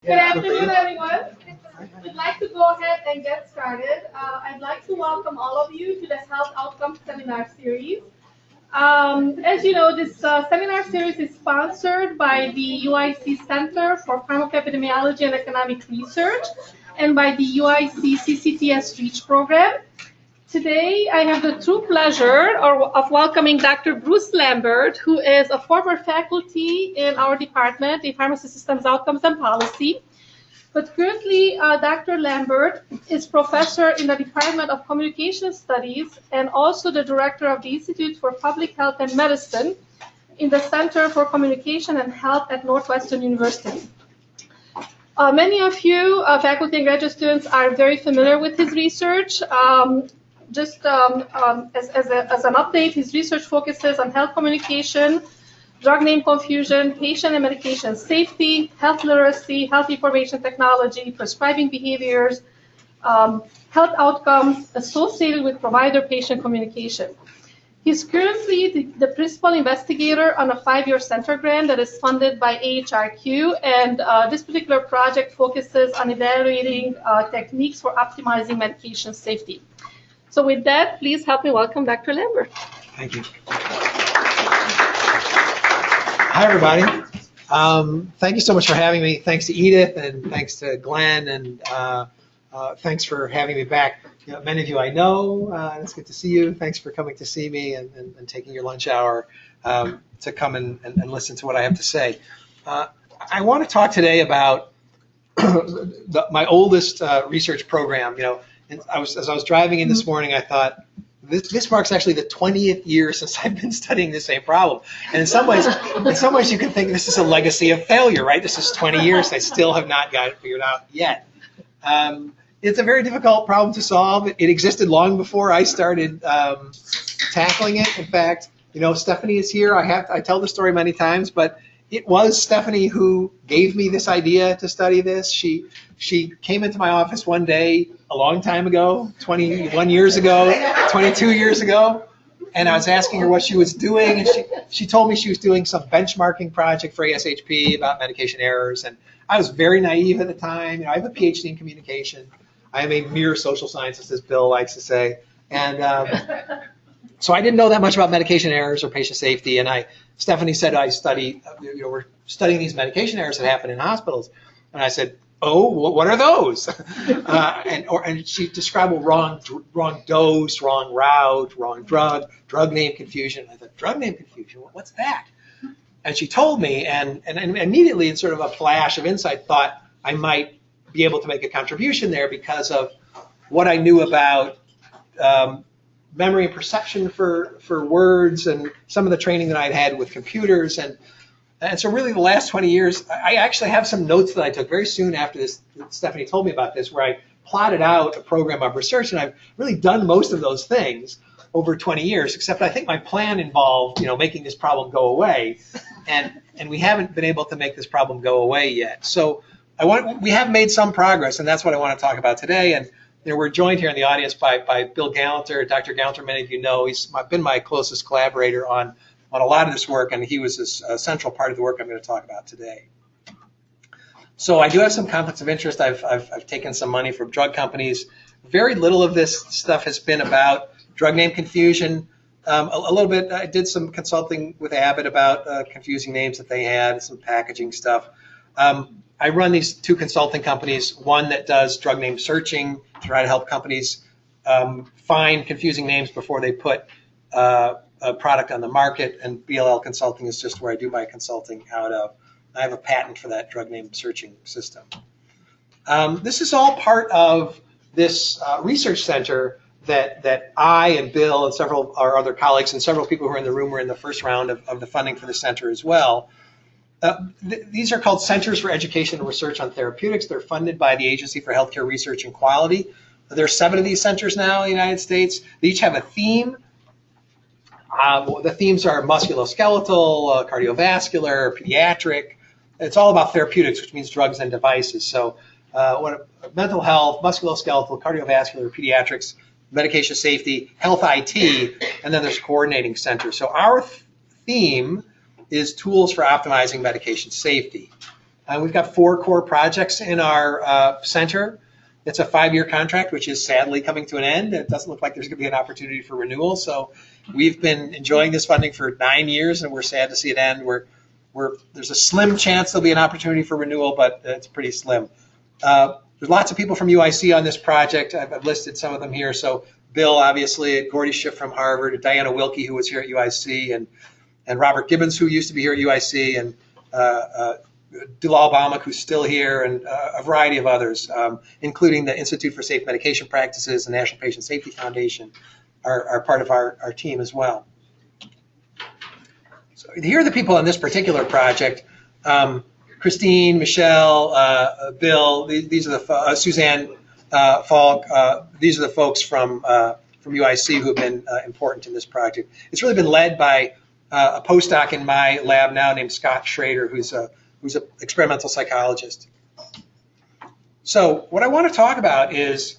Good afternoon, everyone. We'd like to go ahead and get started. I'd like to welcome all of you to the Health Outcomes Seminar Series. As you know, this seminar series is sponsored by the UIC Center for Pharmacoepidemiology and Economic Research and by the UIC CCTS REACH program. Today, I have the true pleasure of welcoming Dr. Bruce Lambert, who is a former faculty in our department in Pharmacy Systems Outcomes and Policy. But currently, Dr. Lambert is professor in the Department of Communication Studies and also the director of the Institute for Public Health and Medicine in the Center for Communication and Health at Northwestern University. Many of you, faculty and graduate students, are very familiar with his research. As an update, his research focuses on health communication, drug name confusion, patient and medication safety, health literacy, health information technology, prescribing behaviors, health outcomes associated with provider-patient communication. He's currently the principal investigator on a 5-year center grant that is funded by AHRQ, and this particular project focuses on evaluating techniques for optimizing medication safety. So with that, please help me welcome Dr. Lambert. Thank you. Hi, everybody. Thank you so much for having me. Thanks to Edith and thanks to Glenn, and thanks for having me back. You know, many of you I know. It's good to see you. Thanks for coming to see me and taking your lunch hour to come and listen to what I have to say. I want to talk today about my oldest research program. You know, as I was driving in this morning, I thought, this marks actually the 20th year since I've been studying the same problem. And in some ways you can think this is a legacy of failure, right? This is 20 years. I still have not got it figured out yet. It's a very difficult problem to solve. It existed long before I started tackling it. In fact, you know, Stephanie is here. I tell the story many times, but it was Stephanie who gave me this idea to study this. She came into my office one day a long time ago, 21 years ago, 22 years ago, and I was asking her what she was doing, and she told me she was doing some benchmarking project for ASHP about medication errors, and I was very naive at the time. You know, I have a PhD in communication. I am a mere social scientist, as Bill likes to say, and so I didn't know that much about medication errors or patient safety, and Stephanie said we're studying these medication errors that happen in hospitals, and I said, oh, what are those? and she described wrong dose, wrong route, wrong drug name confusion. I thought, drug name confusion? What's that? And she told me, and immediately in sort of a flash of insight, thought I might be able to make a contribution there because of what I knew about memory and perception for words and some of the training that I'd had with computers. And so really the last 20 years, I actually have some notes that I took very soon after this. Stephanie told me about this, where I plotted out a program of research, and I've really done most of those things over 20 years, except I think my plan involved, you know, making this problem go away, and we haven't been able to make this problem go away yet. So we have made some progress, and that's what I want to talk about today. And you know, we're joined here in the audience by Bill Gallanter. Dr. Gallanter, many of you know, he's been my closest collaborator on a lot of this work, and he was a central part of the work I'm going to talk about today. So I do have some conflicts of interest. I've taken some money from drug companies. Very little of this stuff has been about drug name confusion. A little bit, I did some consulting with Abbott about confusing names that they had, some packaging stuff. I run these 2 consulting companies, one that does drug name searching to try to help companies find confusing names before they put a product on the market, and BLL Consulting is just where I do my consulting out of. I have a patent for that drug name searching system. This is all part of this research center that I and Bill and several of our other colleagues and several people who are in the room were in the first round of the funding for the center as well. These are called Centers for Education and Research on Therapeutics. They're funded by the Agency for Healthcare Research and Quality. There are 7 of these centers now in the United States. They each have a theme. The themes are musculoskeletal, cardiovascular, pediatric. It's all about therapeutics, which means drugs and devices. So mental health, musculoskeletal, cardiovascular, pediatrics, medication safety, health IT, and then there's coordinating centers. So our theme is tools for optimizing medication safety. We've got 4 core projects in our center. It's a 5-year contract, which is sadly coming to an end. It doesn't look like there's going to be an opportunity for renewal. So we've been enjoying this funding for 9 years, and we're sad to see it end. There's a slim chance there'll be an opportunity for renewal, but it's pretty slim. There's lots of people from UIC on this project. I've listed some of them here. So Bill, obviously, Gordy Schiff from Harvard, Diana Wilkie, who was here at UIC, and Robert Gibbons, who used to be here at UIC, and Dulal Baumak, who's still here, and a variety of others, including the Institute for Safe Medication Practices and National Patient Safety Foundation are part of our team as well. So here are the people on this particular project. Christine, Michelle, Bill, these are the Suzanne Falk, these are the folks from UIC who have been important in this project. It's really been led by a postdoc in my lab now named Scott Schrader, who's an experimental psychologist. So what I want to talk about is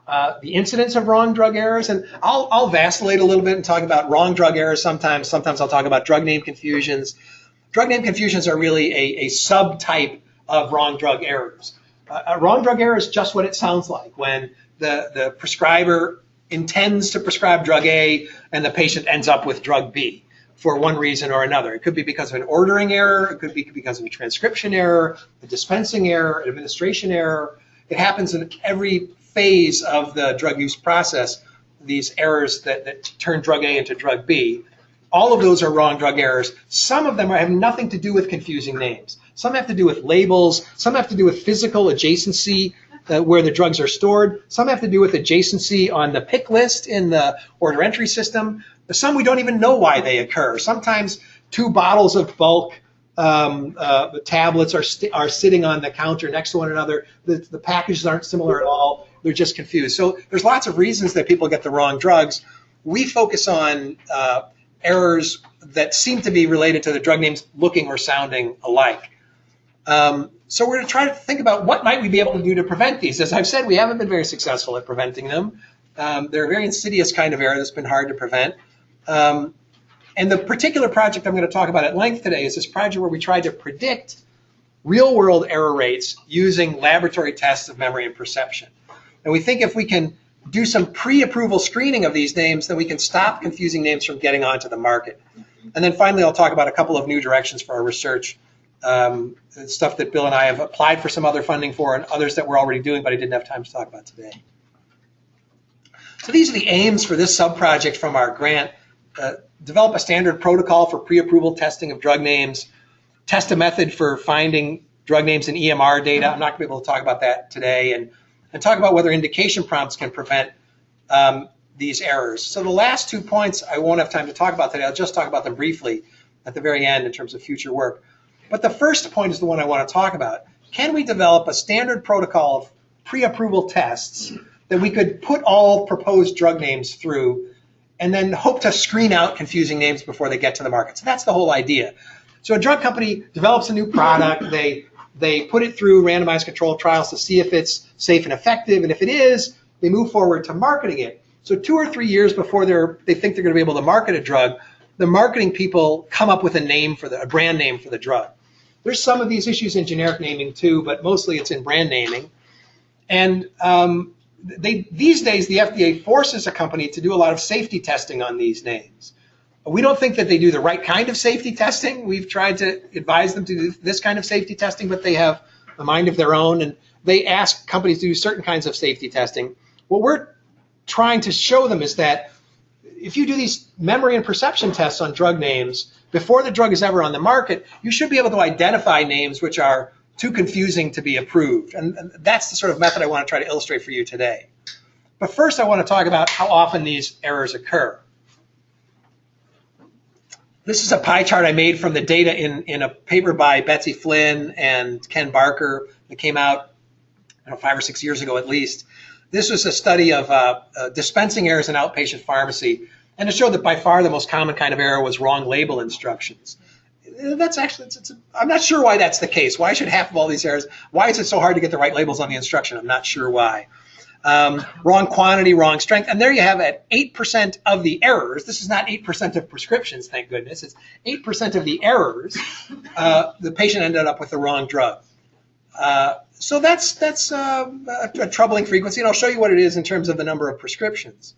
the incidence of wrong drug errors, and I'll vacillate a little bit and talk about wrong drug errors sometimes. Sometimes I'll talk about drug name confusions. Drug name confusions are really a subtype of wrong drug errors. A wrong drug error is just what it sounds like when the prescriber intends to prescribe drug A and the patient ends up with drug B for one reason or another. It could be because of an ordering error. It could be because of a transcription error, a dispensing error, an administration error. It happens in every phase of the drug use process, these errors that turn drug A into drug B. All of those are wrong drug errors. Some of them have nothing to do with confusing names. Some have to do with labels. Some have to do with physical adjacency where the drugs are stored. Some have to do with adjacency on the pick list in the order entry system. Some we don't even know why they occur. Sometimes 2 bottles of bulk tablets are sitting on the counter next to one another. The packages aren't similar at all. They're just confused. So there's lots of reasons that people get the wrong drugs. We focus on errors that seem to be related to the drug names looking or sounding alike. So we're going to try to think about what might we be able to do to prevent these. As I've said, we haven't been very successful at preventing them. They're a very insidious kind of error that's been hard to prevent. And the particular project I'm going to talk about at length today is this project where we tried to predict real-world error rates using laboratory tests of memory and perception. And we think if we can do some pre-approval screening of these names, then we can stop confusing names from getting onto the market. And then finally, I'll talk about a couple of new directions for our research, stuff that Bill and I have applied for some other funding for and others that we're already doing, but I didn't have time to talk about today. So these are the aims for this sub-project from our grant. Develop a standard protocol for pre-approval testing of drug names, test a method for finding drug names in EMR data. I'm not going to be able to talk about that today, and talk about whether indication prompts can prevent these errors. So the last 2 points I won't have time to talk about today. I'll just talk about them briefly at the very end in terms of future work. But the first point is the one I want to talk about. Can we develop a standard protocol of pre-approval tests that we could put all proposed drug names through and then hope to screen out confusing names before they get to the market? So that's the whole idea. So a drug company develops a new product. They put it through randomized controlled trials to see if it's safe and effective. And if it is, they move forward to marketing it. So 2 or 3 years before they think they're going to be able to market a drug, the marketing people come up with a brand name for the drug. There's some of these issues in generic naming too, but mostly it's in brand naming. And these days, the FDA forces a company to do a lot of safety testing on these names. We don't think that they do the right kind of safety testing. We've tried to advise them to do this kind of safety testing, but they have a mind of their own, and they ask companies to do certain kinds of safety testing. What we're trying to show them is that if you do these memory and perception tests on drug names before the drug is ever on the market, you should be able to identify names which are too confusing to be approved. And that's the sort of method I want to try to illustrate for you today. But first, I want to talk about how often these errors occur. This is a pie chart I made from the data in a paper by Betsy Flynn and Ken Barker that came out 5 or 6 years ago at least. This was a study of dispensing errors in outpatient pharmacy, and it showed that by far the most common kind of error was wrong label instructions. That's actually, I'm not sure why that's the case. Why should half of all these errors, why is it so hard to get the right labels on the instruction? I'm not sure why. wrong quantity, wrong strength, and there you have at 8% of the errors. This is not 8% of prescriptions, thank goodness. It's 8% of the errors. The patient ended up with the wrong drug. So that's a troubling frequency, and I'll show you what it is in terms of the number of prescriptions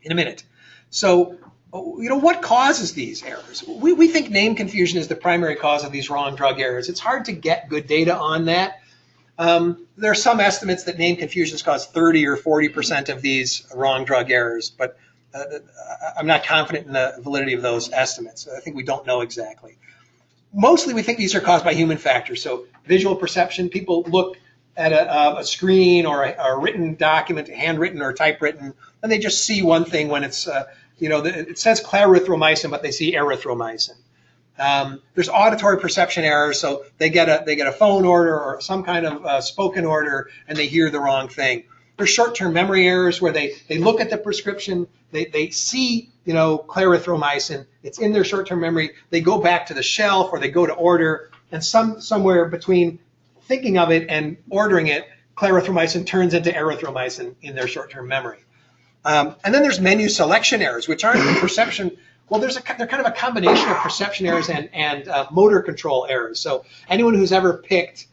in a minute. So, what causes these errors? We think name confusion is the primary cause of these wrong drug errors. It's hard to get good data on that. There are some estimates that name confusions cause 30 or 40% of these wrong drug errors, but I'm not confident in the validity of those estimates. I think we don't know exactly. Mostly we think these are caused by human factors. So visual perception, people look at a screen or a written document, handwritten or typewritten, and they just see one thing when it's, it says clarithromycin, but they see erythromycin. There's auditory perception errors, so they get a phone order or some kind of spoken order, and they hear the wrong thing. There's short-term memory errors where they look at the prescription, they see clarithromycin, it's in their short-term memory, they go back to the shelf or they go to order, and somewhere between thinking of it and ordering it, clarithromycin turns into erythromycin in their short-term memory. And then there's menu selection errors, which aren't perception. Well, they're kind of a combination of perception errors and motor control errors. So anyone who's ever picked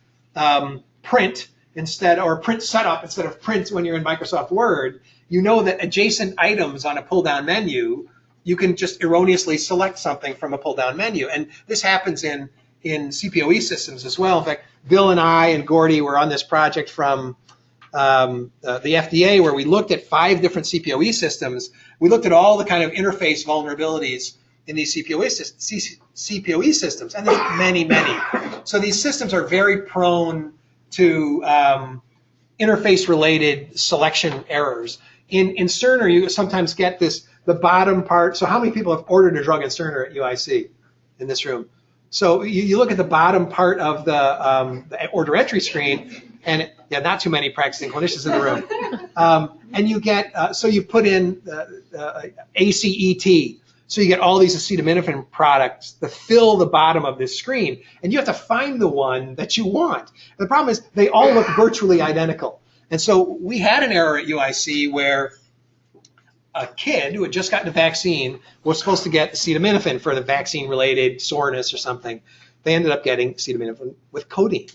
print or print setup instead of print when you're in Microsoft Word, you know that adjacent items on a pull-down menu, you can just erroneously select something from a pull-down menu. And this happens in CPOE systems as well. In fact, Bill and I and Gordy were on this project from the FDA where we looked at 5 different CPOE systems. We looked at all the kind of interface vulnerabilities in these CPOE systems, and there's many, many. So these systems are very prone to interface-related selection errors. In Cerner, you sometimes get the bottom part. So how many people have ordered a drug in Cerner at UIC in this room? So you look at the bottom part of the order entry screen, and not too many practicing clinicians in the room. And you get, so you put in ACET. So you get all these acetaminophen products that fill the bottom of this screen, and you have to find the one that you want. And the problem is they all look virtually identical. And so we had an error at UIC where a kid who had just gotten a vaccine was supposed to get acetaminophen for the vaccine-related soreness or something. They ended up getting acetaminophen with codeine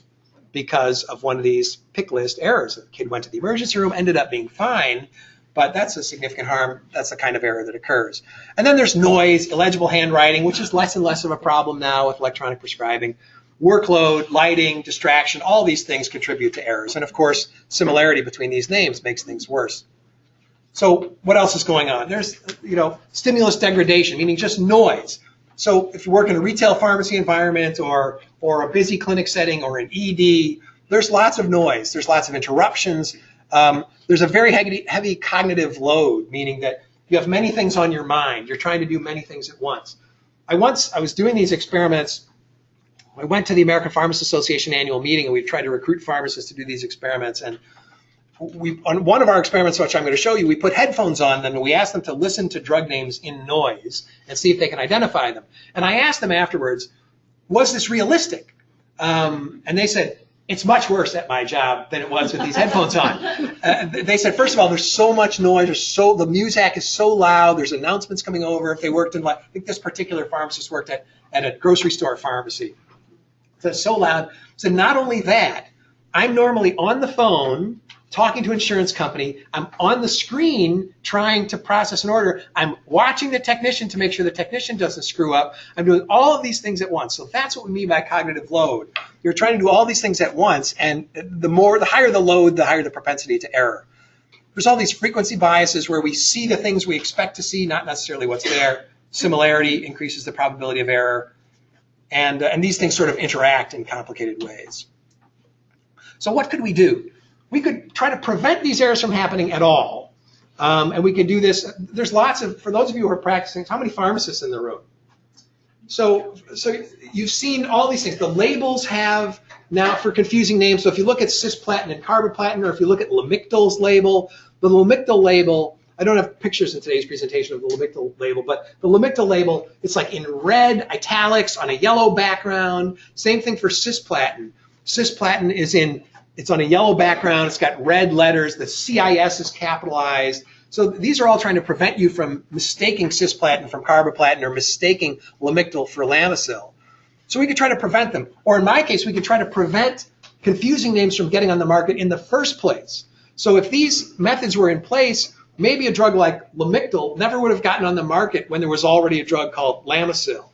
because of one of these pick list errors. The kid went to the emergency room, ended up being fine, but that's a significant harm. That's the kind of error that occurs. And then there's noise, illegible handwriting, which is less and less of a problem now with electronic prescribing. Workload, lighting, distraction, all these things contribute to errors. And of course, similarity between these names makes things worse. So what else is going on? There's, stimulus degradation, meaning just noise. So if you work in a retail pharmacy environment or a busy clinic setting or an ED, there's lots of noise. There's lots of interruptions. There's a very heavy cognitive load, meaning that you have many things on your mind. You're trying to do many things at once. I was doing these experiments. I went to the American Pharmacists Association annual meeting, and we've tried to recruit pharmacists to do these experiments. And on one of our experiments, which I'm going to show you, we put headphones on them, and we asked them to listen to drug names in noise and see if they can identify them. And I asked them afterwards, was this realistic? And they said, it's much worse at my job than it was with these headphones on. They said, first of all, there's so much noise. The music is so loud. There's announcements coming over. If they worked I think this particular pharmacist worked at a grocery store pharmacy. So it's so loud. So not only that, I'm normally on the phone talking to an insurance company. I'm on the screen trying to process an order. I'm watching the technician to make sure the technician doesn't screw up. I'm doing all of these things at once. So that's what we mean by cognitive load. You're trying to do all these things at once, and the higher the load, the higher the propensity to error. There's all these frequency biases where we see the things we expect to see, not necessarily what's there. Similarity increases the probability of error. And these things sort of interact in complicated ways. So what could we do? We could try to prevent these errors from happening at all. And we could do this. There's lots of, for those of you who are practicing, how many pharmacists in the room? So you've seen all these things. The labels have now for confusing names. So if you look at cisplatin and carboplatin, or if you look at Lamictal's label, the Lamictal label, I don't have pictures in today's presentation of the Lamictal label, but the Lamictal label, it's like in red italics on a yellow background. Same thing for cisplatin. Cisplatin is in It's on a yellow background. It's got red letters. The CIS is capitalized. So these are all trying to prevent you from mistaking cisplatin from carboplatin or mistaking Lamictal for Lamisil. So we could try to prevent them. Or in my case, we could try to prevent confusing names from getting on the market in the first place. So if these methods were in place, maybe a drug like Lamictal never would have gotten on the market when there was already a drug called Lamisil.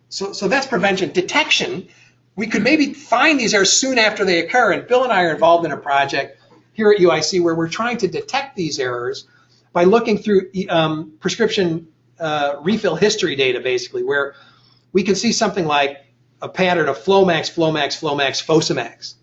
So that's prevention. Detection, we could maybe find these errors soon after they occur. And Bill and I are involved in a project here at UIC where we're trying to detect these errors by looking through prescription refill history data, basically, where we can see something like a pattern of Flomax, Flomax, Flomax, Fosamax.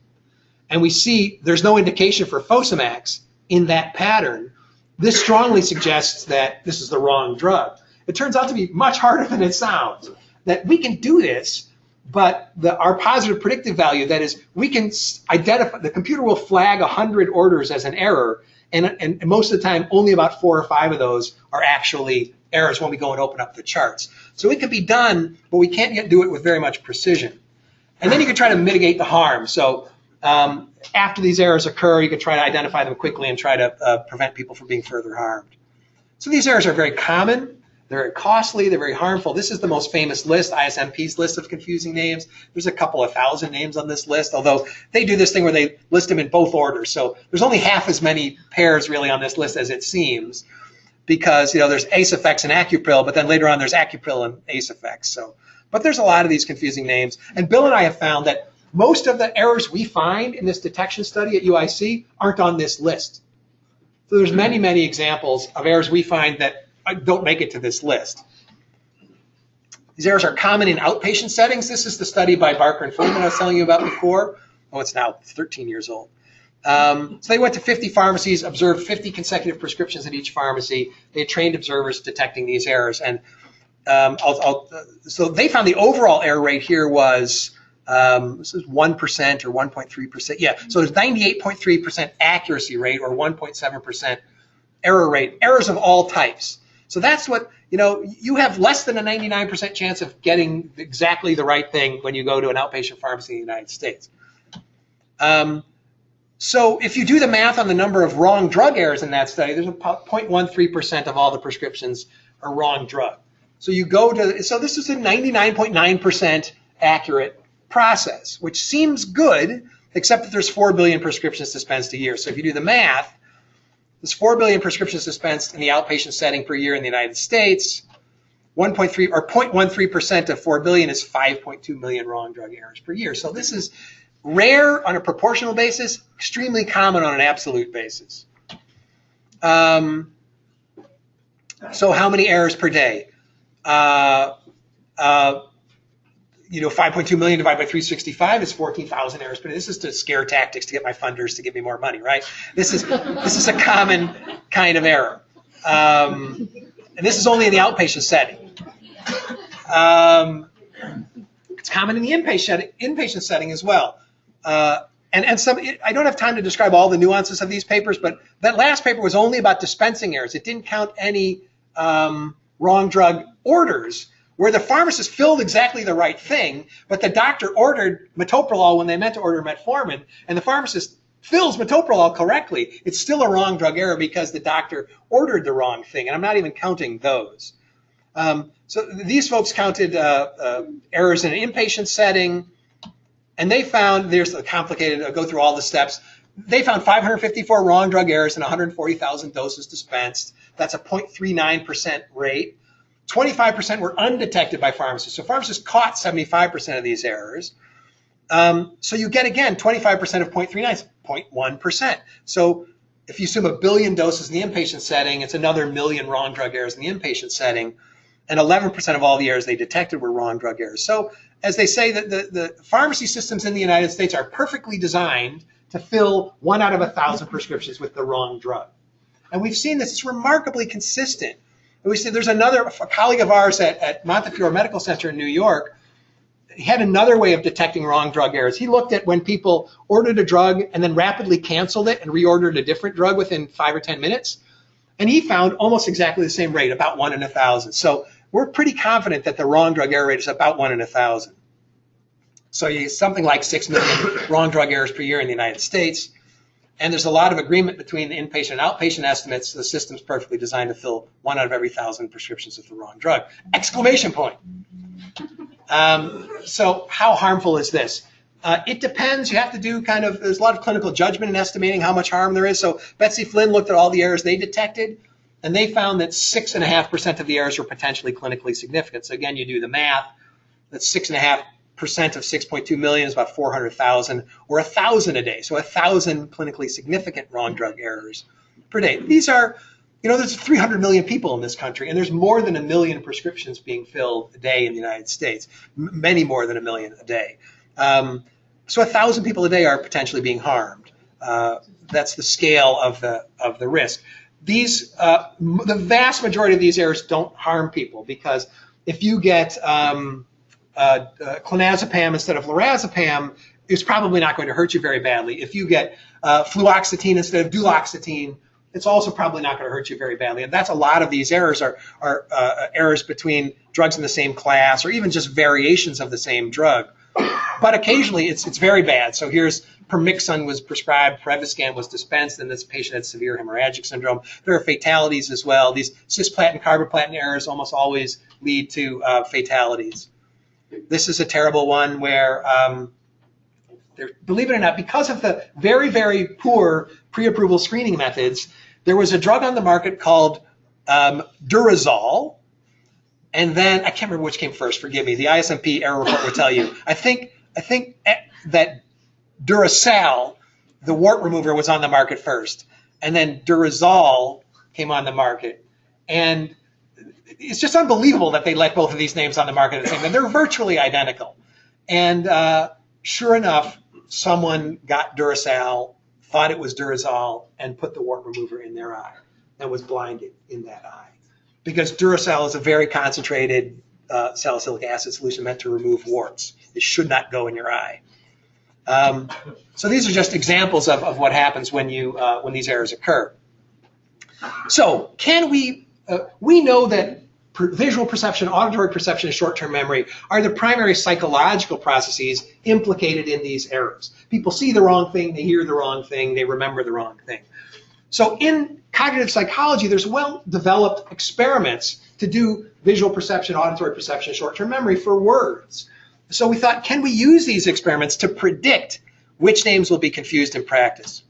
And we see there's no indication for Fosamax in that pattern. This strongly suggests that this is the wrong drug. It turns out to be much harder than it sounds. That we can do this, but our positive predictive value, that is, we can identify, the computer will flag 100 orders as an error, and most of the time, only about 4 or 5 of those are actually errors when we go and open up the charts. So it can be done, but we can't yet do it with very much precision. And then you can try to mitigate the harm. So after these errors occur, you can try to identify them quickly and try to prevent people from being further harmed. So these errors are very common. They're very costly. They're very harmful. This is the most famous list, ISMP's list of confusing names. There's a couple of thousand names on this list, although they do this thing where they list them in both orders. So there's only half as many pairs really on this list as it seems, because there's Acefex and Acupril, but then later on there's Acupril and Acefex. So, but there's a lot of these confusing names. And Bill and I have found that most of the errors we find in this detection study at UIC aren't on this list. So there's many, many examples of errors we find that don't make it to this list. These errors are common in outpatient settings. This is the study by Barker and Freeman I was telling you about before. Oh, it's now 13 years old. So they went to 50 pharmacies, observed 50 consecutive prescriptions at each pharmacy. They had trained observers detecting these errors. And so they found the overall error rate here was this is 1% or 1.3%. Yeah, so there's 98.3% accuracy rate or 1.7% error rate, errors of all types. So that's what, you have less than a 99% chance of getting exactly the right thing when you go to an outpatient pharmacy in the United States. So if you do the math on the number of wrong drug errors in that study, there's about 0.13% of all the prescriptions are wrong drug. So you go to, so this is a 99.9% accurate process, which seems good, except that there's 4 billion prescriptions dispensed a year. So if you do the math, there's 4 billion prescriptions dispensed in the outpatient setting per year in the United States. 1.3 or 0.13% of 4 billion is 5.2 million wrong drug errors per year. So this is rare on a proportional basis, extremely common on an absolute basis. So how many errors per day? 5.2 million divided by 365 is 14,000 errors per day. This is to scare tactics to get my funders to give me more money, right? This is a common kind of error. And this is only in the outpatient setting. It's common in the inpatient setting as well. And some, I don't have time to describe all the nuances of these papers, but that last paper was only about dispensing errors. It didn't count any wrong drug orders, where the pharmacist filled exactly the right thing, but the doctor ordered metoprolol when they meant to order metformin, and the pharmacist fills metoprolol correctly. It's still a wrong drug error because the doctor ordered the wrong thing, and I'm not even counting those. So these folks counted errors in an inpatient setting, and they found, there's a complicated, I'll go through all the steps. They found 554 wrong drug errors and 140,000 doses dispensed. That's a 0.39% rate. 25% were undetected by pharmacists. So pharmacists caught 75% of these errors. So you get, again, 25% of 0.39 is 0.1%. So if you assume 1 billion doses in the inpatient setting, it's another million wrong drug errors in the inpatient setting. And 11% of all the errors they detected were wrong drug errors. So as they say, that the pharmacy systems in the United States are perfectly designed to fill 1 out of 1,000 prescriptions with the wrong drug. And we've seen this. It's remarkably consistent. And we see there's a colleague of ours at Montefiore Medical Center in New York. He had another way of detecting wrong drug errors. He looked at when people ordered a drug and then rapidly canceled it and reordered a different drug within 5 or 10 minutes. And he found almost exactly the same rate, about 1 in 1,000. So we're pretty confident that the wrong drug error rate is about 1 in 1,000. So you get something like 6 million wrong drug errors per year in the United States. And there's a lot of agreement between the inpatient and outpatient estimates. The system's perfectly designed to fill 1 out of every 1,000 prescriptions of the wrong drug. Exclamation point. So how harmful is this? It depends. You have to do there's a lot of clinical judgment in estimating how much harm there is. So Betsy Flynn looked at all the errors they detected, and they found that 6.5% of the errors were potentially clinically significant. So again, you do the math. That's 6.5% of 6.2 million is about 400,000, or 1,000 a day. So 1,000 clinically significant wrong drug errors per day. These are, there's 300 million people in this country, and there's more than 1 million prescriptions being filled a day in the United States, many more than 1 million a day. So 1,000 people a day are potentially being harmed. That's the scale of the risk. These, the vast majority of these errors don't harm people, because if you get clonazepam instead of lorazepam, it's probably not going to hurt you very badly. If you get fluoxetine instead of duloxetine, it's also probably not going to hurt you very badly. And that's a lot of these errors are errors between drugs in the same class, or even just variations of the same drug. But occasionally it's very bad. So here's Permixon was prescribed, Previscan was dispensed, and this patient had severe hemorrhagic syndrome. There are fatalities as well. These cisplatin, carboplatin errors almost always lead to fatalities. This is a terrible one where, believe it or not, because of the very, very poor pre-approval screening methods, there was a drug on the market called Durezol. And then, I can't remember which came first, forgive me. The ISMP error report will tell you. I think that Duracell, the wart remover, was on the market first. And then Durezol came on the market. And it's just unbelievable that they let both of these names on the market at the same time. They're virtually identical. And sure enough, someone got Duracell, thought it was Durezol, and put the wart remover in their eye and was blinded in that eye. Because Duracell is a very concentrated salicylic acid solution meant to remove warts. It should not go in your eye. So these are just examples of what happens when these errors occur. So we know that visual perception, auditory perception, and short-term memory are the primary psychological processes implicated in these errors. People see the wrong thing, they hear the wrong thing, they remember the wrong thing. So in cognitive psychology, there's well-developed experiments to do visual perception, auditory perception, short-term memory for words. So we thought, can we use these experiments to predict which names will be confused in practice?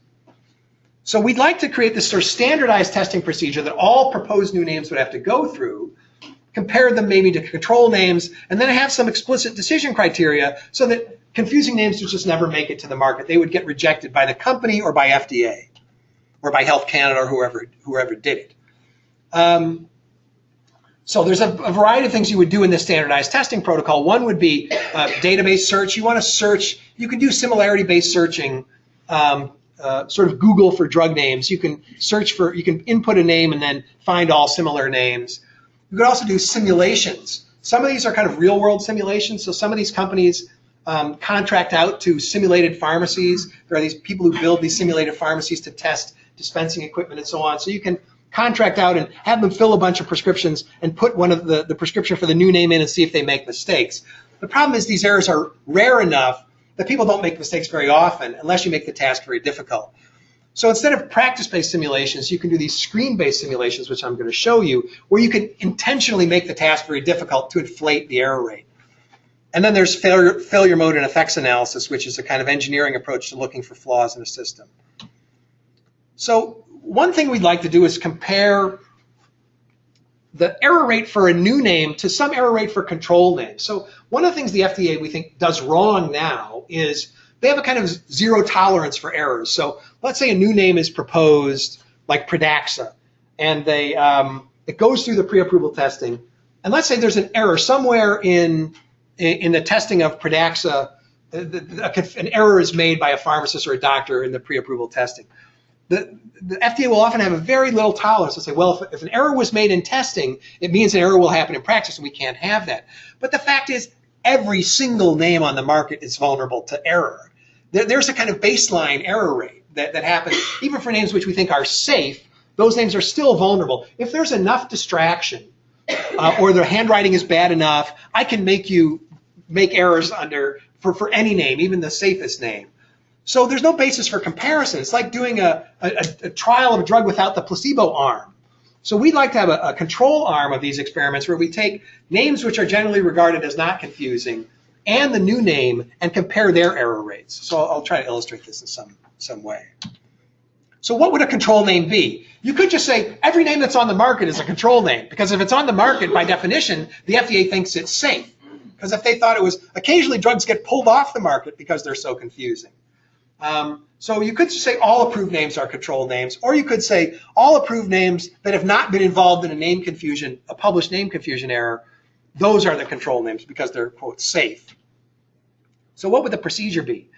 So we'd like to create this sort of standardized testing procedure that all proposed new names would have to go through, compare them maybe to control names, and then have some explicit decision criteria so that confusing names would just never make it to the market. They would get rejected by the company or by FDA. Or by Health Canada, or whoever did it. So there's a variety of things you would do in this standardized testing protocol. One would be database search. You want to search. You can do similarity-based searching, sort of Google for drug names. You can search for. You can input a name and then find all similar names. You could also do simulations. Some of these are kind of real-world simulations. So some of these companies contract out to simulated pharmacies. There are these people who build these simulated pharmacies to test dispensing equipment and so on. So you can contract out and have them fill a bunch of prescriptions and put one of the prescription for the new name in and see if they make mistakes. The problem is these errors are rare enough that people don't make mistakes very often unless you make the task very difficult. So instead of practice-based simulations, you can do these screen-based simulations, which I'm going to show you, where you can intentionally make the task very difficult to inflate the error rate. And then there's failure mode and effects analysis, which is a kind of engineering approach to looking for flaws in a system. So one thing we'd like to do is compare the error rate for a new name to some error rate for control names. So one of the things the FDA, we think, does wrong now is they have a kind of zero tolerance for errors. So let's say a new name is proposed, like Pradaxa, and it goes through the pre-approval testing. And let's say there's an error somewhere in the testing of Pradaxa, an error is made by a pharmacist or a doctor in the pre-approval testing. The FDA will often have a very little tolerance. They'll say, well, if an error was made in testing, it means an error will happen in practice, and we can't have that. But the fact is, every single name on the market is vulnerable to error. There's a kind of baseline error rate that happens, even for names which we think are safe. Those names are still vulnerable. If there's enough distraction, or the handwriting is bad enough, I can make you make errors under for any name, even the safest name. So there's no basis for comparison. It's like doing a trial of a drug without the placebo arm. So we'd like to have a control arm of these experiments where we take names which are generally regarded as not confusing and the new name and compare their error rates. So I'll try to illustrate this in some way. So what would a control name be? You could just say every name that's on the market is a control name, because if it's on the market, by definition, the FDA thinks it's safe. Because if they thought it was, occasionally drugs get pulled off the market because they're so confusing. So you could just say all approved names are control names, or you could say all approved names that have not been involved in a name confusion, a published name confusion error, those are the control names because they're, quote, safe. So what would the procedure be?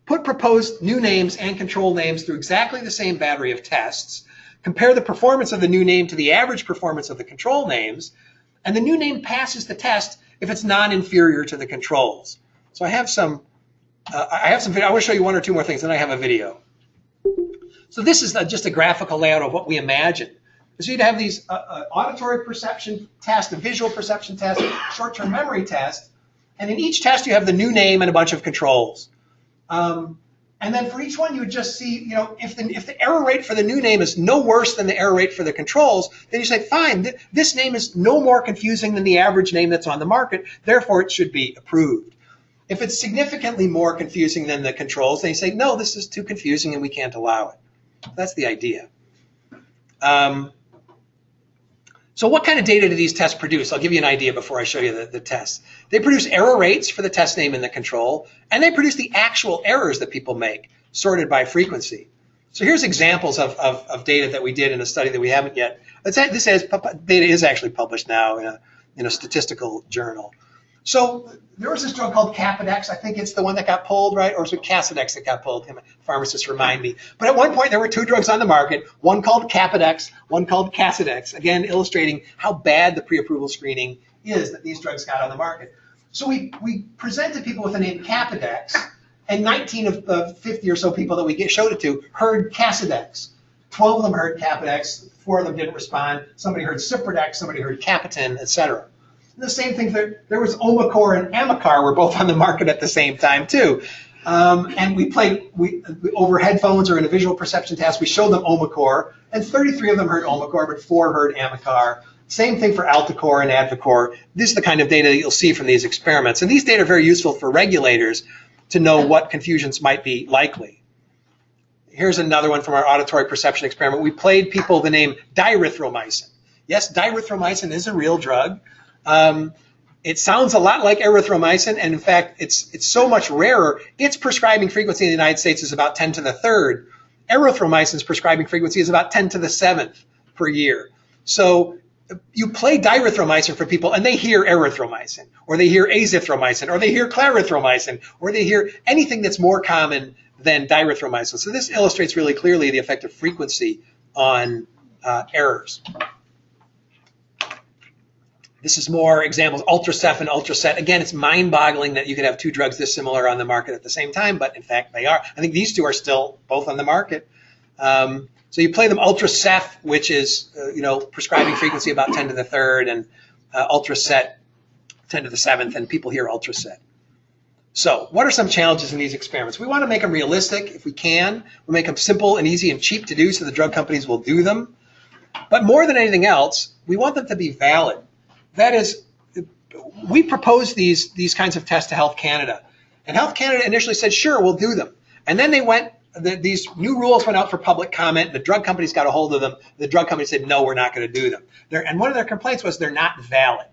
Put proposed new names and control names through exactly the same battery of tests, compare the performance of the new name to the average performance of the control names, and the new name passes the test if it's non-inferior to the controls. So I have some video. I want to show you one or two more things, then I have a video. So this is just a graphical layout of what we imagine. So you'd have these auditory perception test, a visual perception test, short-term memory test, and in each test you have the new name and a bunch of controls. And then for each one you would just see, you know, if the error rate for the new name is no worse than the error rate for the controls, then you say, fine, this name is no more confusing than the average name that's on the market, therefore it should be approved. If it's significantly more confusing than the controls, then you say, no, this is too confusing and we can't allow it. That's the idea. So what kind of data do these tests produce? I'll give you an idea before I show you the tests. They produce error rates for the test name and the control, and they produce the actual errors that people make, sorted by frequency. So here's examples of data that we did in a study that we haven't yet. Data is actually published now in a statistical journal. So there was this drug called Capodex. I think it's the one that got pulled, right? Or was it Casodex that got pulled? Pharmacists remind me. But at one point, there were two drugs on the market, one called Capodex, one called Casodex, again, illustrating how bad the pre-approval screening is that these drugs got on the market. So we presented people with the name Capodex, and 19 of the 50 or so people that we showed it to heard Casodex. 12 of them heard Capodex, 4 of them didn't respond. Somebody heard Ciprodex, somebody heard Capitan, etc. The same thing, there was Omicor and Amicar were both on the market at the same time too. And we over headphones or in a visual perception test, we showed them Omicor, and 33 of them heard Omicor, but 4 heard Amicar. Same thing for Alticor and Advocor. This is the kind of data that you'll see from these experiments. And these data are very useful for regulators to know what confusions might be likely. Here's another one from our auditory perception experiment. We played people the name direthromycin. Yes, direthromycin is a real drug. It sounds a lot like erythromycin, and in fact, it's so much rarer. Its prescribing frequency in the United States is about 10 to the 3rd. Erythromycin's prescribing frequency is about 10 to the 7th per year. So you play direthromycin for people, and they hear erythromycin, or they hear azithromycin, or they hear clarithromycin, or they hear anything that's more common than direthromycin. So this illustrates really clearly the effect of frequency on errors. This is more examples, Ultracef and Ultracet. Again, it's mind-boggling that you could have two drugs this similar on the market at the same time, but in fact they are. I think these two are still both on the market. So you play them Ultracef, which is prescribing frequency about 10 to the 3rd, and Ultracet 10 to the 7th, and people hear Ultracet. So what are some challenges in these experiments? We want to make them realistic if we can. We make them simple and easy and cheap to do so the drug companies will do them. But more than anything else, we want them to be valid. That is, we proposed these kinds of tests to Health Canada. And Health Canada initially said, sure, we'll do them. And then these new rules went out for public comment. The drug companies got a hold of them. The drug companies said, no, we're not going to do them. And one of their complaints was they're not valid.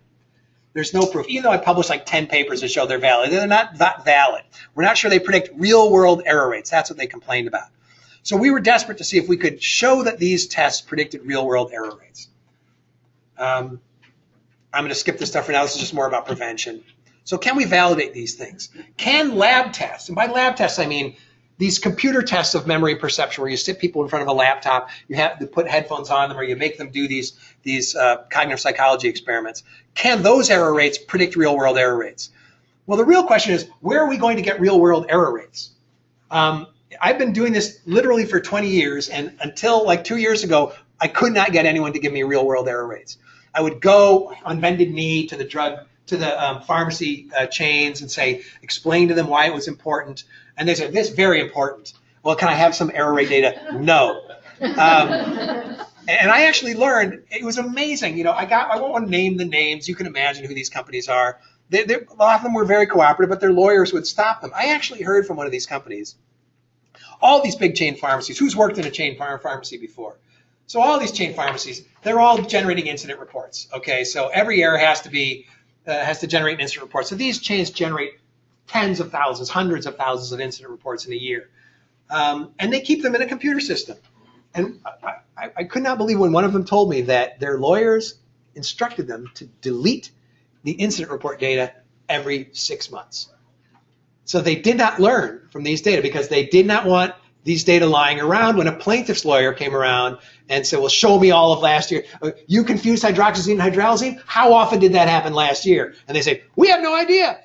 There's no proof. Even though I published like 10 papers that show they're valid, they're not that valid. We're not sure they predict real-world error rates. That's what they complained about. So we were desperate to see if we could show that these tests predicted real-world error rates. I'm going to skip this stuff for now. This is just more about prevention. So can we validate these things? Can lab tests, and by lab tests I mean these computer tests of memory perception where you sit people in front of a laptop, you have to put headphones on them, or you make them do these cognitive psychology experiments. Can those error rates predict real-world error rates? Well, the real question is, where are we going to get real-world error rates? I've been doing this literally for 20 years, and until like 2 years ago, I could not get anyone to give me real-world error rates. I would go on bended knee to the drug to the pharmacy chains and say, explain to them why it was important. And they said, this is very important. Well, can I have some error rate data? No. And I actually learned, it was amazing. You know, I won't want to name the names. You can imagine who these companies are. A lot of them were very cooperative, but their lawyers would stop them. I actually heard from one of these companies, all these big chain pharmacies, who's worked in a chain pharmacy before? So all these chain pharmacies, they're all generating incident reports. Okay, so every error has to generate an incident report. So these chains generate tens of thousands, hundreds of thousands of incident reports in a year. And they keep them in a computer system. And I could not believe when one of them told me that their lawyers instructed them to delete the incident report data every 6 months. So they did not learn from these data because they did not want these data lying around when a plaintiff's lawyer came around and said, well, show me all of last year. You confused hydroxyzine and hydralazine? How often did that happen last year? And they say, we have no idea.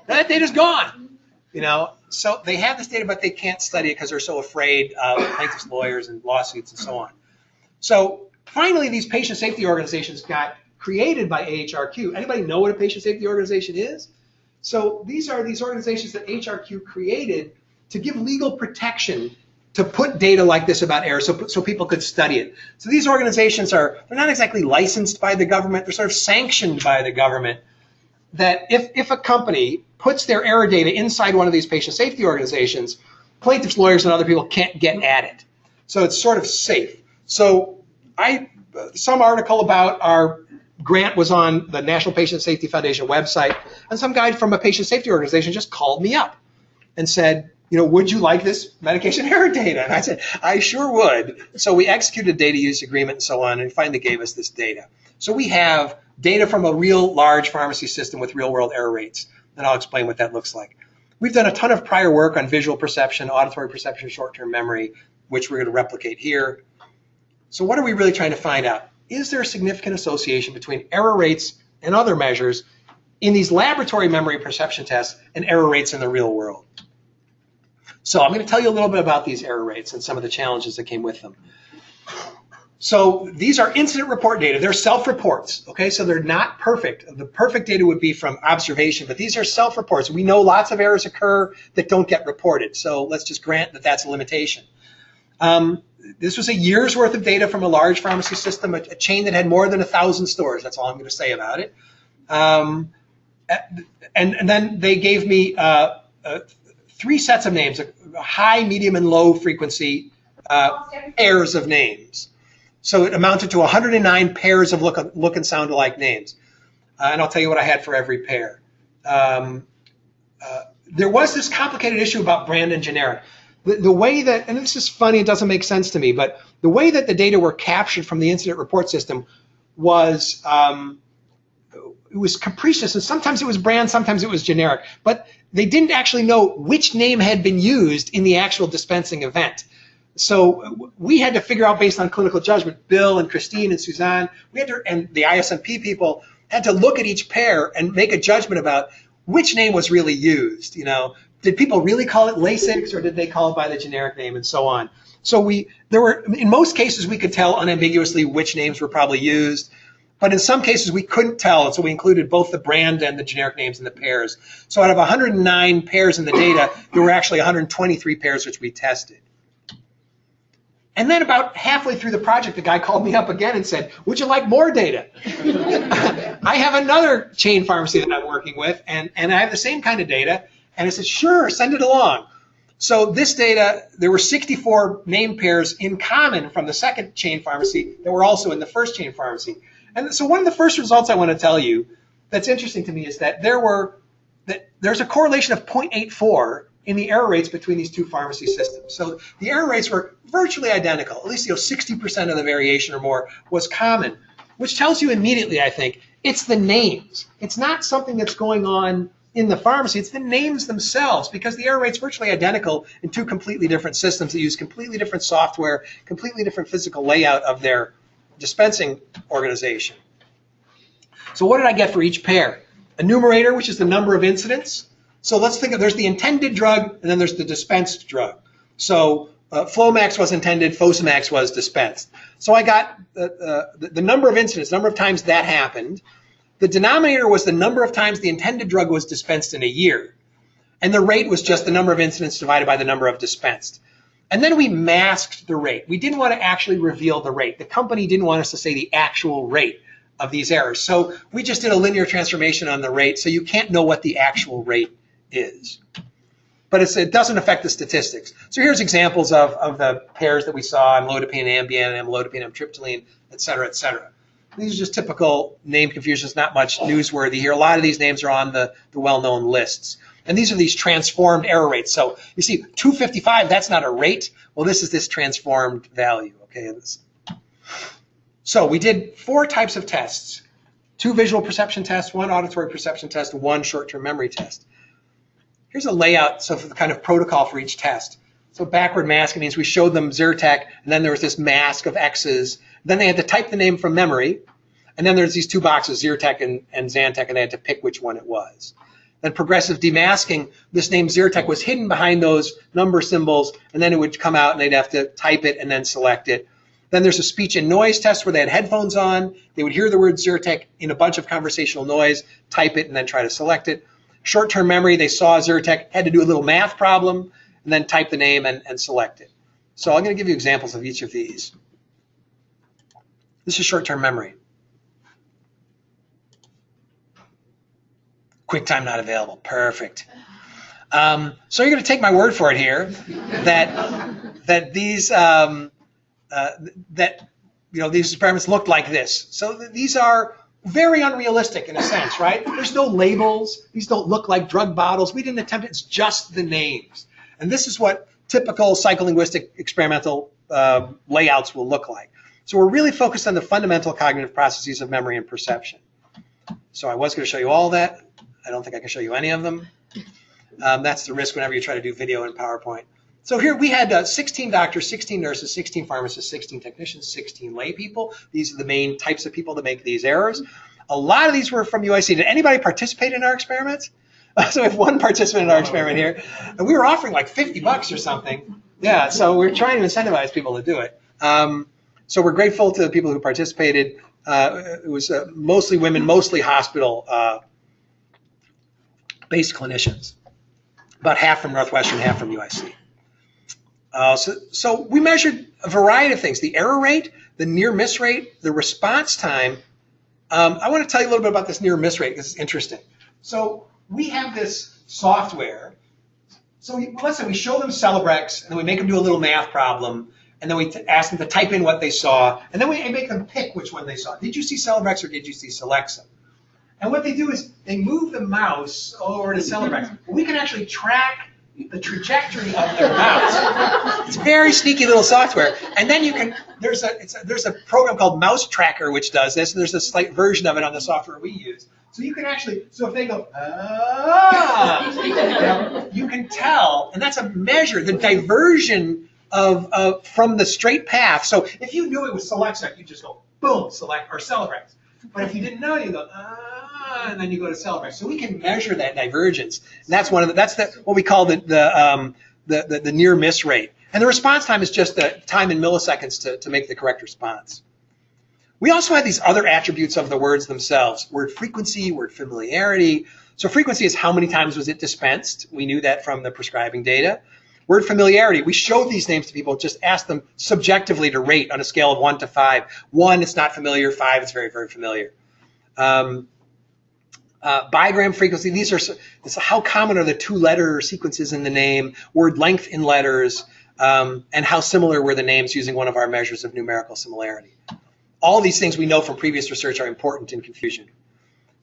That data's gone. You know, so they have this data, but they can't study it because they're so afraid of plaintiff's lawyers and lawsuits and so on. So finally, these patient safety organizations got created by AHRQ. Anybody know what a patient safety organization is? So these are these organizations that AHRQ created to give legal protection to put data like this about error so people could study it. So these organizations they're not exactly licensed by the government, they're sort of sanctioned by the government, that if a company puts their error data inside one of these patient safety organizations, plaintiffs' lawyers and other people can't get at it. So it's sort of safe. So some article about our grant was on the National Patient Safety Foundation website, and some guy from a patient safety organization just called me up and said, you know, would you like this medication error data? And I said, I sure would. So we executed a data use agreement and so on, and finally gave us this data. So we have data from a real large pharmacy system with real-world error rates, and I'll explain what that looks like. We've done a ton of prior work on visual perception, auditory perception, short-term memory, which we're going to replicate here. So what are we really trying to find out? Is there a significant association between error rates and other measures in these laboratory memory perception tests and error rates in the real world? So I'm going to tell you a little bit about these error rates and some of the challenges that came with them. So these are incident report data. They're self-reports, okay? So they're not perfect. The perfect data would be from observation, but these are self-reports. We know lots of errors occur that don't get reported, so let's just grant that that's a limitation. This was a year's worth of data from a large pharmacy system, a chain that had more than 1,000 stores. That's all I'm going to say about it. And then they gave me 3 sets of names, high, medium, and low frequency pairs of names. So it amounted to 109 pairs of look and sound alike names. And I'll tell you what I had for every pair. There was this complicated issue about brand and generic. The way that, and this is funny, it doesn't make sense to me, but the way that the data were captured from the incident report system was, it was capricious, and sometimes it was brand, sometimes it was generic, but they didn't actually know which name had been used in the actual dispensing event. So we had to figure out based on clinical judgment, Bill and Christine and Suzanne, and the ISMP people had to look at each pair and make a judgment about which name was really used. You know, did people really call it Lasix or did they call it by the generic name and so on? So in most cases we could tell unambiguously which names were probably used, but in some cases we couldn't tell, and so we included both the brand and the generic names in the pairs. So out of 109 pairs in the data, there were actually 123 pairs which we tested. And then about halfway through the project, the guy called me up again and said, would you like more data? I have another chain pharmacy that I'm working with, and I have the same kind of data. And I said, sure, send it along. So this data, there were 64 name pairs in common from the second chain pharmacy that were also in the first chain pharmacy. And so one of the first results I want to tell you that's interesting to me is that there's a correlation of 0.84 in the error rates between these two pharmacy systems. So the error rates were virtually identical. At least 60% of the variation or more was common, which tells you immediately, I think, it's the names. It's not something that's going on in the pharmacy, it's the names themselves, because the error rate's virtually identical in two completely different systems that use completely different software, completely different physical layout of their dispensing organization. So what did I get for each pair? A numerator, which is the number of incidents. So let's think of, there's the intended drug, and then there's the dispensed drug. So Flomax was intended, Fosamax was dispensed. So I got the number of incidents, number of times that happened. The denominator was the number of times the intended drug was dispensed in a year. And the rate was just the number of incidents divided by the number of dispensed. And then we masked the rate. We didn't want to actually reveal the rate. The company didn't want us to say the actual rate of these errors. So we just did a linear transformation on the rate, so you can't know what the actual rate is. But it doesn't affect the statistics. So here's examples of the pairs that we saw, amlodipine, Ambien, amlodipine, amitriptyline, et cetera, et cetera. These are just typical name confusions, not much newsworthy here. A lot of these names are on the well-known lists. And these are these transformed error rates. So you see, 255, that's not a rate. Well, this is this transformed value. Okay. So we did 4 types of tests. 2 visual perception tests, 1 auditory perception test, 1 short-term memory test. Here's a layout, so for the kind of protocol for each test. So backward masking means we showed them Zyrtec, and then there was this mask of X's. Then they had to type the name from memory. And then there's these 2 boxes, Zyrtec and Xantec, and they had to pick which one it was. Then progressive demasking, this name Zyrtec was hidden behind those number symbols, and then it would come out and they'd have to type it and then select it. Then there's a speech and noise test where they had headphones on. They would hear the word Zyrtec in a bunch of conversational noise, type it, and then try to select it. Short-term memory, they saw Zyrtec, had to do a little math problem, and then type the name and select it. So I'm going to give you examples of each of these. This is short-term memory. QuickTime not available. Perfect. So you're going to take my word for it here that these these experiments looked like this. So these are very unrealistic in a sense, right? There's no labels. These don't look like drug bottles. We didn't attempt it. It's just the names. And this is what typical psycholinguistic experimental layouts will look like. So we're really focused on the fundamental cognitive processes of memory and perception. So I was going to show you all that. I don't think I can show you any of them. That's the risk whenever you try to do video in PowerPoint. So here we had 16 doctors, 16 nurses, 16 pharmacists, 16 technicians, 16 lay people. These are the main types of people that make these errors. A lot of these were from UIC. Did anybody participate in our experiments? So we have 1 participant in our experiment here. And we were offering like $50 or something. Yeah, so we're trying to incentivize people to do it. So we're grateful to the people who participated. It was mostly women, mostly hospital-based clinicians. About half from Northwestern, half from UIC. So we measured a variety of things: the error rate, the near miss rate, the response time. I want to tell you a little bit about this near miss rate. This is interesting. So we have this software. So let's say we show them Celebrex, and then we make them do a little math problem, and then we ask them to type in what they saw, and then we make them pick which one they saw. Did you see Celebrex or did you see Celexa? And what they do is they move the mouse over to Celebrex. We can actually track the trajectory of their mouse. It's very sneaky little software. And then you can, there's a program called Mouse Tracker which does this, and there's a slight version of it on the software we use. So you can actually, so if they go, you can tell, and that's a measure, the diversion from the straight path. So if you knew it was Celexa, you just go, boom, select, or Celebrex. But if you didn't know, you go, and then you go to Celebrex. So we can measure that divergence. And that's what we call the near miss rate. And the response time is just the time in milliseconds to make the correct response. We also had these other attributes of the words themselves: word frequency, word familiarity. So frequency is how many times was it dispensed. We knew that from the prescribing data. Word familiarity, we showed these names to people, just asked them subjectively to rate on a scale of 1 to 5. 1, it's not familiar. 5, it's very, very familiar. Bigram frequency, it's how common are the 2-letter sequences in the name, word length in letters, and how similar were the names using one of our measures of numerical similarity. All these things we know from previous research are important in confusion.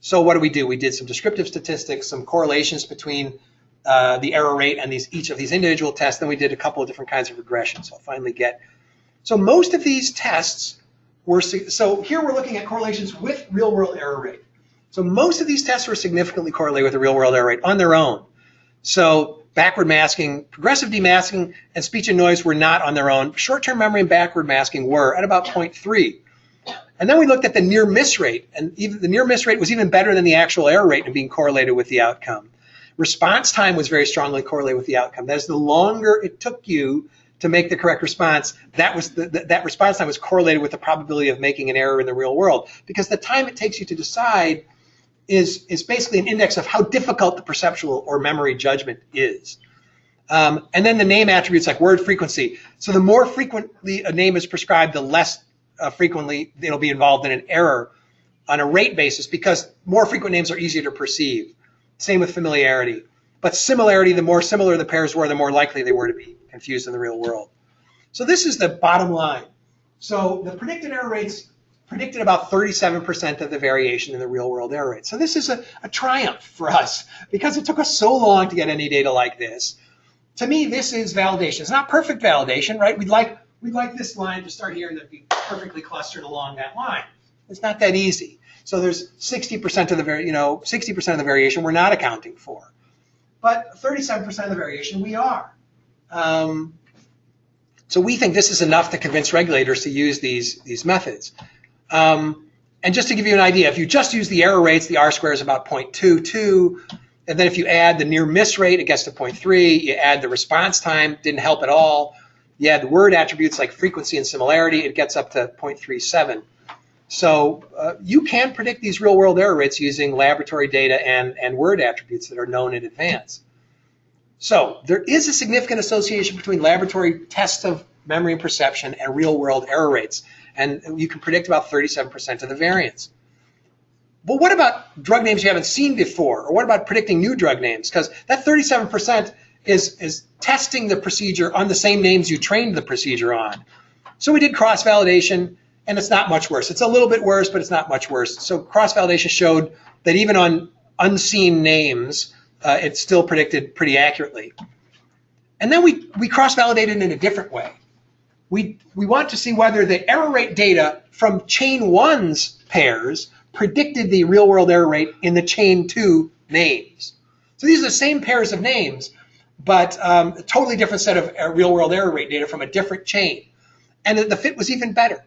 So what do? We did some descriptive statistics, some correlations between the error rate and each of these individual tests. Then we did a couple of different kinds of regressions. So most of these tests were, so here we're looking at correlations with real-world error rate. So most of these tests were significantly correlated with the real-world error rate on their own. So backward masking, progressive demasking, and speech and noise were not on their own. Short-term memory and backward masking were at about 0.3. And then we looked at the near miss rate, and even the near miss rate was even better than the actual error rate in being correlated with the outcome. Response time was very strongly correlated with the outcome. That is, the longer it took you to make the correct response, that response time was correlated with the probability of making an error in the real world. Because the time it takes you to decide is basically an index of how difficult the perceptual or memory judgment is. And then the name attributes like word frequency. So the more frequently a name is prescribed, the less frequently it'll be involved in an error on a rate basis, because more frequent names are easier to perceive. Same with familiarity. But similarity, the more similar the pairs were, the more likely they were to be confused in the real world. So this is the bottom line. So the predicted error rates predicted about 37% of the variation in the real world error rate. So this is a triumph for us, because it took us so long to get any data like this. To me, this is validation. It's not perfect validation, right? We'd like this line to start here and then be perfectly clustered along that line. It's not that easy. So there's 60% of the 60% of the variation we're not accounting for, but 37% of the variation we are. So we think this is enough to convince regulators to use these methods. And just to give you an idea, if you just use the error rates, the R-square is about 0.22. And then if you add the near miss rate, it gets to 0.3. You add the response time, didn't help at all. You add the word attributes like frequency and similarity, it gets up to 0.37. So you can predict these real-world error rates using laboratory data and word attributes that are known in advance. So there is a significant association between laboratory tests of memory and perception and real-world error rates. And you can predict about 37% of the variance. But what about drug names you haven't seen before? Or what about predicting new drug names? Because that 37% is testing the procedure on the same names you trained the procedure on. So we did cross-validation, and it's not much worse. It's a little bit worse, but it's not much worse. So cross-validation showed that even on unseen names, it still predicted pretty accurately. And then we cross-validated in a different way. We want to see whether the error rate data from chain 1's pairs predicted the real-world error rate in the chain 2 names. So these are the same pairs of names, but a totally different set of real-world error rate data from a different chain. And the fit was even better.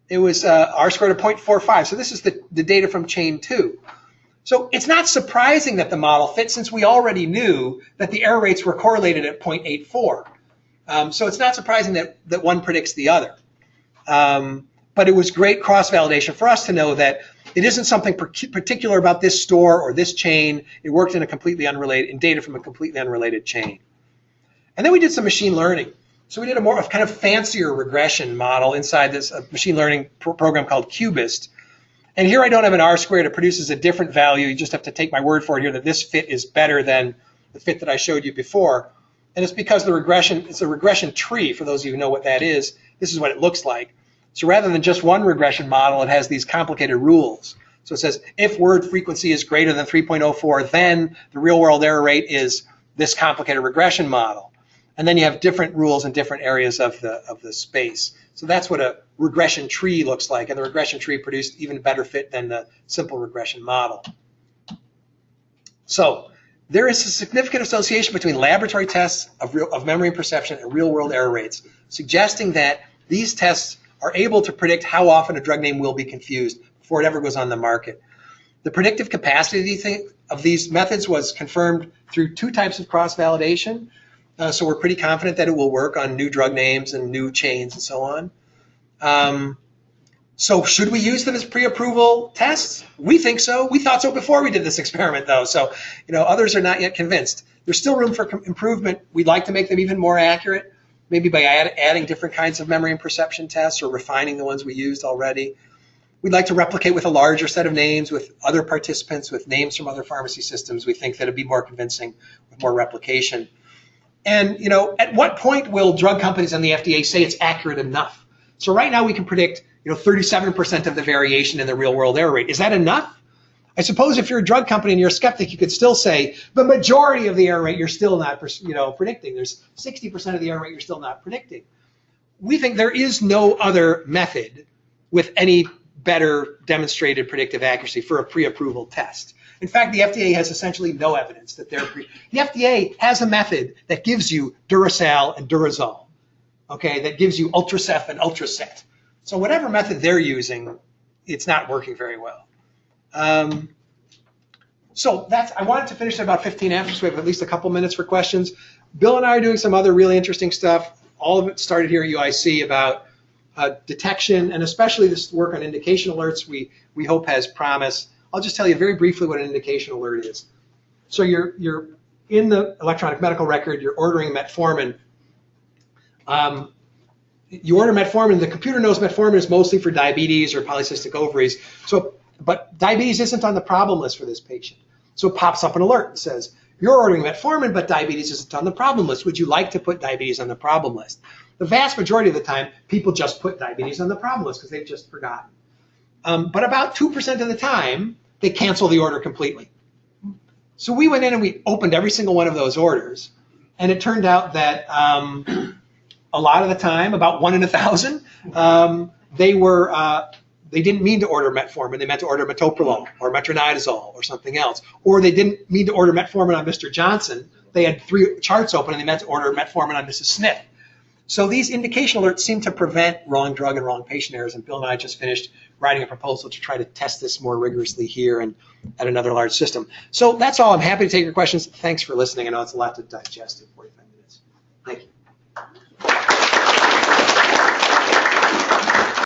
It was R-squared of 0.45. So this is the data from chain 2. So it's not surprising that the model fit, since we already knew that the error rates were correlated at 0.84. So it's not surprising that one predicts the other. But it was great cross-validation for us to know that it isn't something particular about this store or this chain. It worked in data from a completely unrelated chain. And then we did some machine learning. So we did a kind of fancier regression model inside this machine learning program called Cubist. And here I don't have an R-squared. It produces a different value. You just have to take my word for it here that this fit is better than the fit that I showed you before. And it's because it's a regression tree. For those of you who know what that is, this is what it looks like. So rather than just one regression model, it has these complicated rules. So it says if word frequency is greater than 3.04, then the real world error rate is this complicated regression model. And then you have different rules in different areas of the space. So that's what a regression tree looks like. And the regression tree produced even better fit than the simple regression model. So there is a significant association between laboratory tests of memory and perception and real-world error rates, suggesting that these tests are able to predict how often a drug name will be confused before it ever goes on the market. The predictive capacity of these methods was confirmed through 2 types of cross-validation. So we're pretty confident that it will work on new drug names and new chains and so on. So should we use them as pre-approval tests? We think so. We thought so before we did this experiment, though. So others are not yet convinced. There's still room for improvement. We'd like to make them even more accurate, maybe by adding different kinds of memory and perception tests or refining the ones we used already. We'd like to replicate with a larger set of names, with other participants, with names from other pharmacy systems. We think that it'd be more convincing with more replication. And at what point will drug companies and the FDA say it's accurate enough? So right now we can predict 37% of the variation in the real world error rate. Is that enough? I suppose if you're a drug company and you're a skeptic, you could still say the majority of the error rate you're still not predicting. There's 60% of the error rate you're still not predicting. We think there is no other method with any better demonstrated predictive accuracy for a pre-approval test. In fact, the FDA has essentially no evidence that the FDA has a method that gives you Duracell and Durazol, okay, that gives you Ultracef and Ultracet. So whatever method they're using, it's not working very well. So I wanted to finish at about 15 after, so we have at least a couple minutes for questions. Bill and I are doing some other really interesting stuff. All of it started here at UIC about detection, and especially this work on indication alerts we hope has promise. I'll just tell you very briefly what an indication alert is. So you're in the electronic medical record, you're ordering metformin. You order metformin, the computer knows metformin is mostly for diabetes or polycystic ovaries. But diabetes isn't on the problem list for this patient. So it pops up an alert and says, you're ordering metformin, but diabetes isn't on the problem list. Would you like to put diabetes on the problem list? The vast majority of the time, people just put diabetes on the problem list because they've just forgotten. But about 2% of the time, they cancel the order completely. So we went in and we opened every single one of those orders. And it turned out that a lot of the time, about 1 in 1,000, they didn't mean to order metformin. They meant to order metoprolol or metronidazole or something else. Or they didn't mean to order metformin on Mr. Johnson. They had 3 charts open and they meant to order metformin on Mrs. Smith. So these indication alerts seem to prevent wrong drug and wrong patient errors. And Bill and I just finished writing a proposal to try to test this more rigorously here and at another large system. So that's all. I'm happy to take your questions. Thanks for listening. I know it's a lot to digest in 45 minutes. Thank you.